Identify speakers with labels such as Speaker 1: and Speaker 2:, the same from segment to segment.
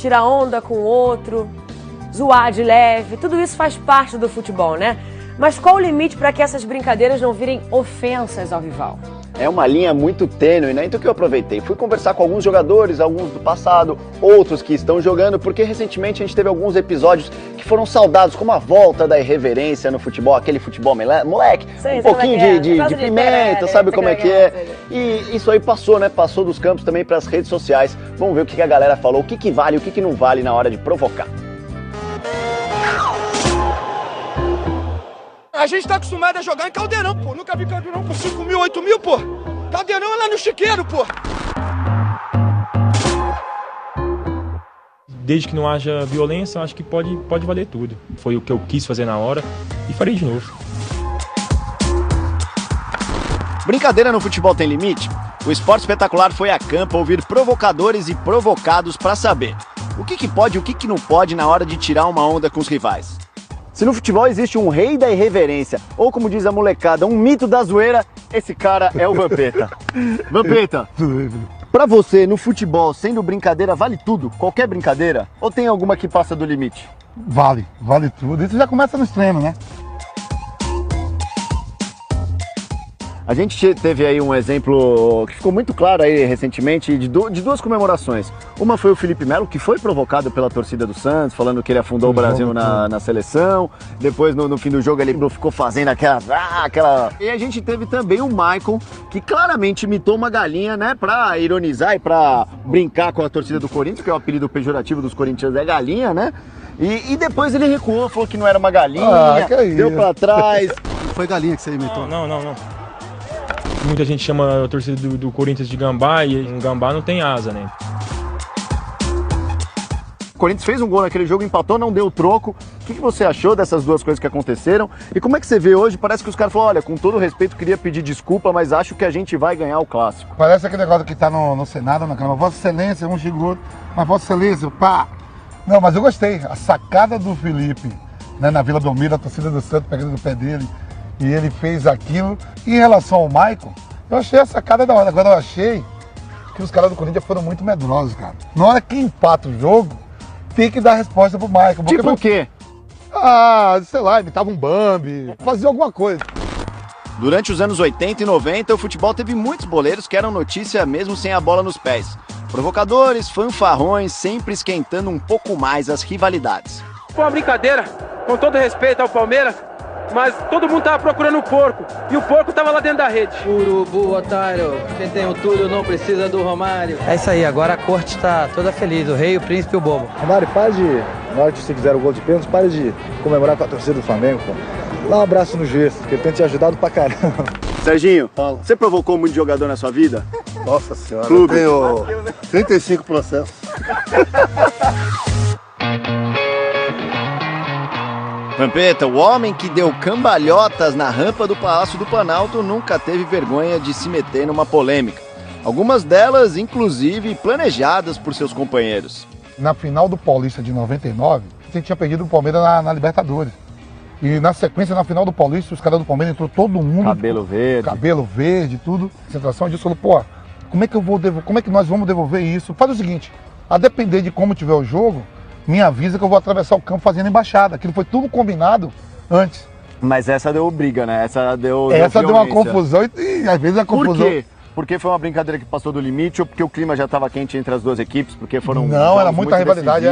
Speaker 1: tirar onda com o outro, zoar de leve, tudo isso faz parte do futebol, né? Mas qual o limite para que essas brincadeiras não virem ofensas ao rival?
Speaker 2: É uma linha muito tênue, né? Então o que eu aproveitei? Fui conversar com alguns jogadores, alguns do passado, outros que estão jogando, porque recentemente a gente teve alguns episódios que foram saudados, como a volta da irreverência no futebol, aquele futebol moleque,
Speaker 1: Sim,
Speaker 2: um pouquinho de pimenta, sabe como é que é? E isso aí passou, né? Passou dos campos também para as redes sociais. Vamos ver o que a galera falou, o que vale, o que não vale na hora de provocar.
Speaker 3: A gente tá acostumado a jogar em Caldeirão, pô. Nunca vi Caldeirão com 5 mil, 8 mil, pô. Caldeirão é lá no Chiqueiro, pô.
Speaker 4: Desde que não haja violência, acho que pode valer tudo. Foi o que eu quis fazer na hora e farei de novo.
Speaker 2: Brincadeira no futebol tem limite? O Esporte Espetacular foi a campo ouvir provocadores e provocados para saber o que pode e o que não pode na hora de tirar uma onda com os rivais. Se no futebol existe um rei da irreverência, ou como diz a molecada, um mito da zoeira, esse cara é o Vampeta. Vampeta, pra você, no futebol, sendo brincadeira, vale tudo? Qualquer brincadeira? Ou tem alguma que passa do limite?
Speaker 5: Vale tudo. Isso já começa nos treinos, né?
Speaker 2: A gente teve aí um exemplo que ficou muito claro aí recentemente de duas comemorações. Uma foi o Felipe Melo, que foi provocado pela torcida do Santos, falando que ele afundou o Brasil na seleção. Depois, no fim do jogo, ele ficou fazendo aquela... E a gente teve também o Maicon, que claramente imitou uma galinha, né, pra ironizar e pra brincar com a torcida do Corinthians, que é o apelido pejorativo dos corintianos, é galinha, né? E depois ele recuou, falou que não era uma galinha, deu pra trás.
Speaker 5: Foi galinha que você imitou?
Speaker 4: Não. Muita gente chama a torcida do Corinthians de gambá e um gambá não tem asa, né?
Speaker 2: O Corinthians fez um gol naquele jogo, empatou, não deu troco. O que você achou dessas duas coisas que aconteceram? E como é que você vê hoje? Parece que os caras falaram, olha, com todo respeito, queria pedir desculpa, mas acho que a gente vai ganhar o clássico.
Speaker 5: Parece aquele negócio que tá no Senado, na Câmara. Vossa Excelência, um xingou outro, mas Vossa Excelência, pá! Não, mas eu gostei. A sacada do Felipe, né, na Vila Belmiro, a torcida do Santos pegando no pé dele, e ele fez aquilo. E em relação ao Maicon, eu achei a sacada da hora. Agora eu achei que os caras do Corinthians foram muito medrosos, cara. Na hora que empata o jogo, tem que dar resposta pro Maicon.
Speaker 2: Tipo o quê?
Speaker 5: Sei lá, imitava um Bambi, fazia alguma coisa.
Speaker 2: Durante os anos 80 e 90, o futebol teve muitos boleiros que eram notícia mesmo sem a bola nos pés. Provocadores, fanfarrões, sempre esquentando um pouco mais as rivalidades.
Speaker 6: Foi uma brincadeira, com todo respeito ao Palmeiras, mas todo mundo tava procurando o porco, e o porco tava lá dentro da rede.
Speaker 7: Urubu, otário, quem tem o Túlio não precisa do Romário. É isso aí, agora a corte tá toda feliz, o rei, o príncipe e o bobo.
Speaker 8: Romário, para de, na hora que você quiser o gol de pênalti, para de comemorar com a torcida do Flamengo, pô. Dá um abraço no gesto, que ele tem te ajudado pra caramba.
Speaker 2: Serginho, você provocou muito jogador na sua vida?
Speaker 5: Nossa senhora,
Speaker 2: Clube.
Speaker 5: eu tenho 35 processos.
Speaker 2: Vampeta, o homem que deu cambalhotas na rampa do Palácio do Planalto nunca teve vergonha de se meter numa polêmica. Algumas delas, inclusive, planejadas por seus companheiros.
Speaker 5: Na final do Paulista de 99, a gente tinha perdido o Palmeiras na Libertadores. E na sequência, na final do Paulista, os caras do Palmeiras entrou todo mundo. Cabelo verde, tudo. A concentração disso falou, pô, como é que nós vamos devolver isso? Faz o seguinte, a depender de como tiver o jogo, me avisa que eu vou atravessar o campo fazendo embaixada. Aquilo foi tudo combinado antes.
Speaker 2: Mas essa deu briga, né? Essa deu
Speaker 5: uma confusão e às vezes a confusão...
Speaker 2: Por quê? Porque foi uma brincadeira que passou do limite ou porque o clima já estava quente entre as duas equipes? Porque foram...
Speaker 5: Não, era muita rivalidade.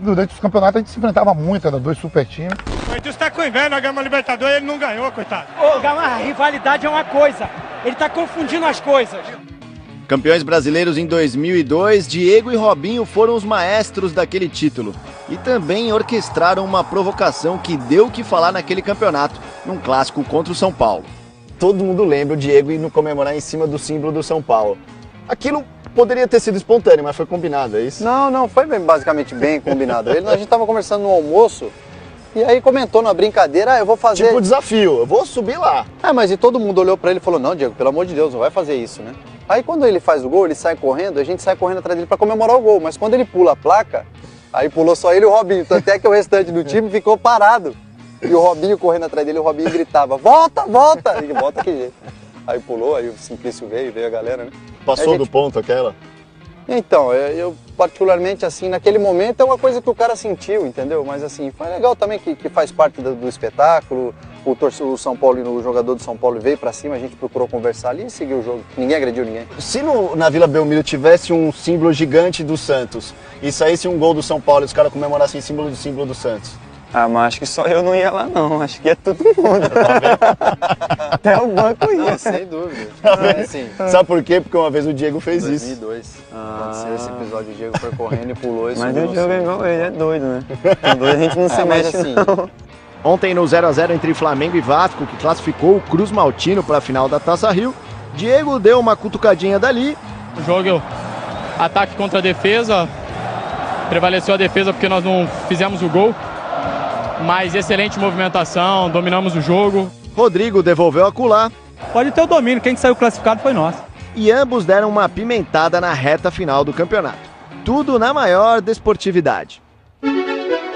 Speaker 5: Durante os campeonatos a gente se enfrentava muito, era dois super times.
Speaker 3: O Edilson tá com inveja, nós ganhamos a Libertadores, ele não ganhou, coitado.
Speaker 6: Ô, Gama, a rivalidade é uma coisa, ele tá confundindo as coisas.
Speaker 2: Campeões brasileiros em 2002, Diego e Robinho foram os maestros daquele título. E também orquestraram uma provocação que deu o que falar naquele campeonato, num clássico contra o São Paulo. Todo mundo lembra o Diego indo comemorar em cima do símbolo do São Paulo. Aquilo poderia ter sido espontâneo, mas foi combinado, é isso?
Speaker 9: Não, foi basicamente bem combinado. A gente tava conversando no almoço e aí comentou na brincadeira, eu vou fazer...
Speaker 2: Tipo desafio, eu vou subir lá.
Speaker 9: Mas e todo mundo olhou pra ele e falou, não, Diego, pelo amor de Deus, não vai fazer isso, né? Aí quando ele faz o gol, ele sai correndo, a gente sai correndo atrás dele pra comemorar o gol. Mas quando ele pula a placa, aí pulou só ele e o Robinho, até que o restante do time ficou parado. E o Robinho correndo atrás dele, o Robinho gritava, volta, volta! E volta que jeito. Aí pulou, aí o Simplício veio a galera, né?
Speaker 2: Passou do ponto aquela?
Speaker 9: Então, eu particularmente, assim, naquele momento é uma coisa que o cara sentiu, entendeu? Mas assim, foi legal também que faz parte do espetáculo. O São Paulo, o jogador do São Paulo veio pra cima, a gente procurou conversar ali e seguiu o jogo. Ninguém agrediu ninguém.
Speaker 2: Se na Vila Belmiro tivesse um símbolo gigante do Santos e saísse um gol do São Paulo e os caras comemorassem símbolo do Santos?
Speaker 10: Ah, mas acho que só eu não ia lá não, acho que ia todo mundo. Até o banco ia.
Speaker 9: Sem dúvida.
Speaker 2: Assim, sabe por quê? Porque uma vez o Diego fez
Speaker 9: 2002,
Speaker 2: isso.
Speaker 9: 2002. Aconteceu esse episódio, o Diego foi correndo e pulou e
Speaker 10: mas o Diego é igual ele, é doido, né? O doido a gente não se mexe assim. Não.
Speaker 2: Ontem no 0x0 entre Flamengo e Vasco, que classificou o Cruz Maltino para a final da Taça Rio, Diego deu uma cutucadinha dali.
Speaker 11: O jogo, ataque contra a defesa, prevaleceu a defesa porque nós não fizemos o gol, mas excelente movimentação, dominamos o jogo.
Speaker 2: Rodrigo devolveu a colar.
Speaker 11: Pode ter o domínio, quem saiu classificado foi nós.
Speaker 2: E ambos deram uma pimentada na reta final do campeonato. Tudo na maior desportividade.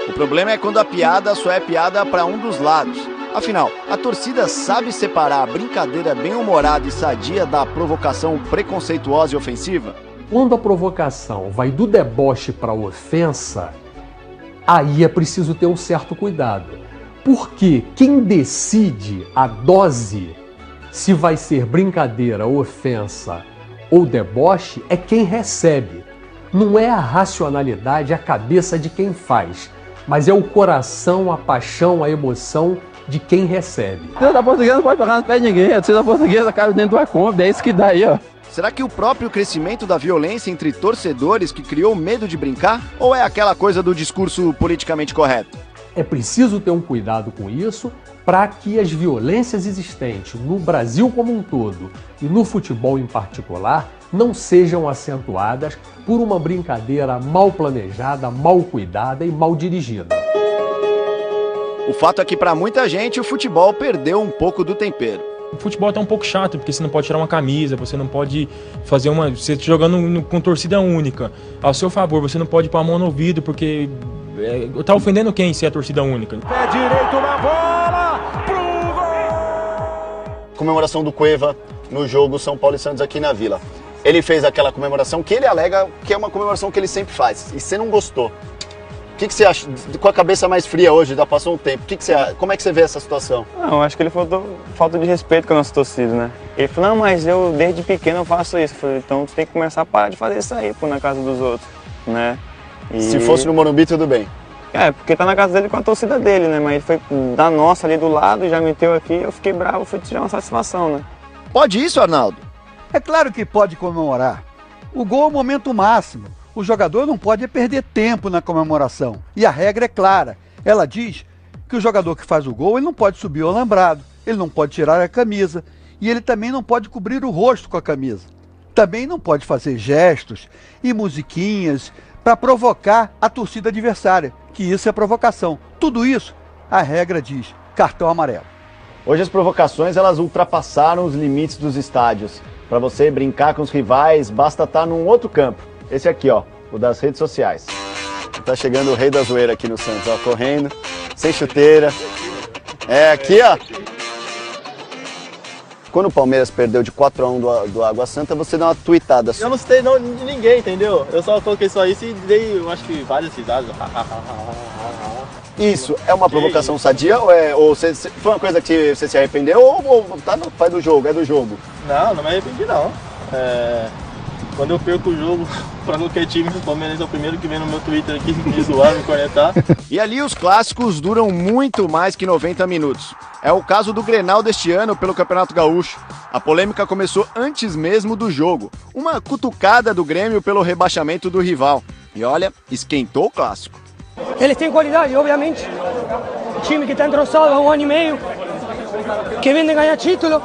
Speaker 2: O problema é quando a piada só é piada para um dos lados. Afinal, a torcida sabe separar a brincadeira bem-humorada e sadia da provocação preconceituosa e ofensiva?
Speaker 12: Quando a provocação vai do deboche para a ofensa, aí é preciso ter um certo cuidado. Porque quem decide a dose, se vai ser brincadeira, ofensa ou deboche, é quem recebe. Não é a racionalidade, a cabeça de quem faz, mas é o coração, a paixão, a emoção de quem recebe.
Speaker 7: A torcida portuguesa não pode pagar no pé de ninguém, a torcida portuguesa cai dentro do Acombe, é isso que dá aí, ó.
Speaker 2: Será que o próprio crescimento da violência entre torcedores que criou medo de brincar? Ou é aquela coisa do discurso politicamente correto?
Speaker 12: É preciso ter um cuidado com isso para que as violências existentes no Brasil como um todo e no futebol em particular não sejam acentuadas por uma brincadeira mal planejada, mal cuidada e mal dirigida.
Speaker 2: O fato é que para muita gente o futebol perdeu um pouco do tempero.
Speaker 4: O futebol tá um pouco chato, porque você não pode tirar uma camisa, você não pode fazer uma... Você jogando com torcida única, ao seu favor, você não pode pôr a mão no ouvido, porque... tá ofendendo quem se é torcida única?
Speaker 3: Pé direito na bola, pro gol!
Speaker 2: Comemoração do Cueva no jogo São Paulo e Santos aqui na Vila. Ele fez aquela comemoração que ele alega que é uma comemoração que ele sempre faz, e você não gostou. O que você acha, com a cabeça mais fria hoje, já passou um tempo, como é que você vê essa situação?
Speaker 10: Não, acho que ele falta de respeito com a nossa torcida, né? Ele falou, não, mas eu desde pequeno eu faço isso. Eu falei, então tu tem que começar a parar de fazer isso aí, pô, na casa dos outros, né? E...
Speaker 2: Se fosse no Morumbi, tudo bem.
Speaker 10: É, porque tá na casa dele com a torcida dele, né? Mas ele foi da nossa ali do lado e já meteu aqui, eu fiquei bravo, fui tirar uma satisfação, né?
Speaker 2: Pode isso, Arnaldo?
Speaker 13: É claro que pode comemorar. O gol é o momento máximo. O jogador não pode perder tempo na comemoração. E a regra é clara. Ela diz que o jogador que faz o gol ele não pode subir o alambrado, ele não pode tirar a camisa e ele também não pode cobrir o rosto com a camisa. Também não pode fazer gestos e musiquinhas para provocar a torcida adversária, que isso é provocação. Tudo isso, a regra diz, cartão amarelo.
Speaker 2: Hoje as provocações elas ultrapassaram os limites dos estádios. Para você brincar com os rivais, basta estar num outro campo. Esse aqui, ó, o das redes sociais. Tá chegando o rei da zoeira aqui no Santos, ó, correndo, sem chuteira. É, aqui, ó. Quando o Palmeiras perdeu de 4-1 do Água Santa, você dá uma tweetada.
Speaker 14: Eu não citei não de ninguém, entendeu? Eu só coloquei só isso e dei, eu acho que várias risadas.
Speaker 2: Isso é uma provocação sadia ou foi uma coisa que você se arrependeu ou tá no pai do jogo, é do jogo?
Speaker 14: Não me arrependi não. Quando eu perco o jogo pra qualquer time, o Palmeiras é o primeiro que vem no meu Twitter aqui me zoar, me cornetar.
Speaker 2: E ali os clássicos duram muito mais que 90 minutos. É o caso do Grenal deste ano pelo Campeonato Gaúcho. A polêmica começou antes mesmo do jogo. Uma cutucada do Grêmio pelo rebaixamento do rival. E olha, esquentou o clássico.
Speaker 15: Eles têm qualidade, obviamente. Time que está entrosado há 1 ano e meio, que vem de ganhar título,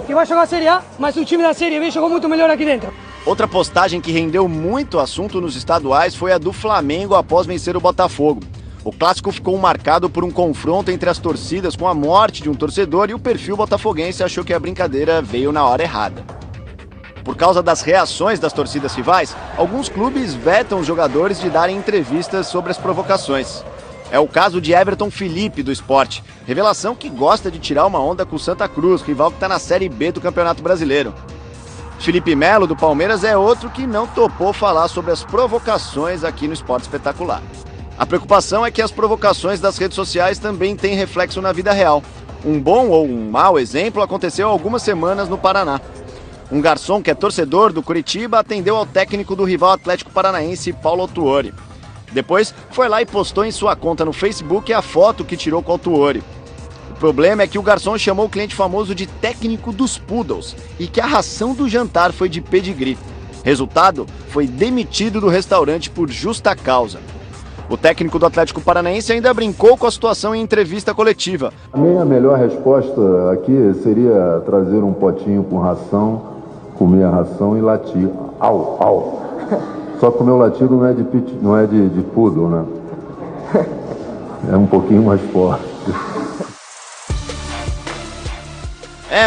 Speaker 15: que vai jogar a Série A, mas o time da Série B jogou muito melhor aqui dentro.
Speaker 2: Outra postagem que rendeu muito assunto nos estaduais foi a do Flamengo após vencer o Botafogo. O clássico ficou marcado por um confronto entre as torcidas com a morte de um torcedor e o perfil botafoguense achou que a brincadeira veio na hora errada. Por causa das reações das torcidas rivais, alguns clubes vetam os jogadores de darem entrevistas sobre as provocações. É o caso de Everton Felipe, do Sport, revelação que gosta de tirar uma onda com o Santa Cruz, rival que está na Série B do Campeonato Brasileiro. Felipe Melo, do Palmeiras, é outro que não topou falar sobre as provocações aqui no Esporte Espetacular. A preocupação é que as provocações das redes sociais também têm reflexo na vida real. Um bom ou um mau exemplo aconteceu há algumas semanas no Paraná. Um garçom que é torcedor do Curitiba atendeu ao técnico do rival Atlético Paranaense, Paulo Autuori. Depois, foi lá e postou em sua conta no Facebook a foto que tirou com o Autuori. O problema é que o garçom chamou o cliente famoso de técnico dos poodles e que a ração do jantar foi de pedigree. Resultado, foi demitido do restaurante por justa causa. O técnico do Atlético Paranaense ainda brincou com a situação em entrevista coletiva.
Speaker 16: A minha melhor resposta aqui seria trazer um potinho com ração, comer a ração e latir. Au, au. Só que o meu latido não é de poodle, né? É um pouquinho mais forte.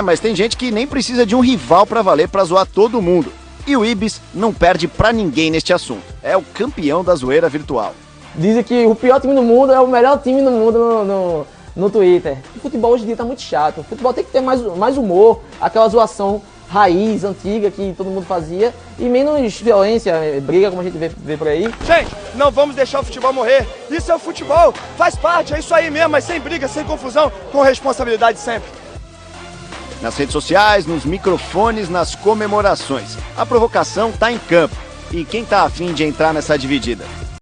Speaker 2: Mas tem gente que nem precisa de um rival pra valer pra zoar todo mundo. E o Ibis não perde pra ninguém neste assunto. É o campeão da zoeira virtual.
Speaker 17: Dizem que o pior time do mundo é o melhor time do mundo no Twitter. O futebol hoje em dia tá muito chato. O futebol tem que ter mais humor, aquela zoação raiz, antiga, que todo mundo fazia, e menos violência, briga, como a gente vê por aí.
Speaker 3: Gente, não vamos deixar o futebol morrer. Isso é o futebol, faz parte, é isso aí mesmo, mas sem briga, sem confusão, com responsabilidade sempre.
Speaker 2: Nas redes sociais, nos microfones, nas comemorações. A provocação tá em campo. E quem tá afim de entrar nessa dividida?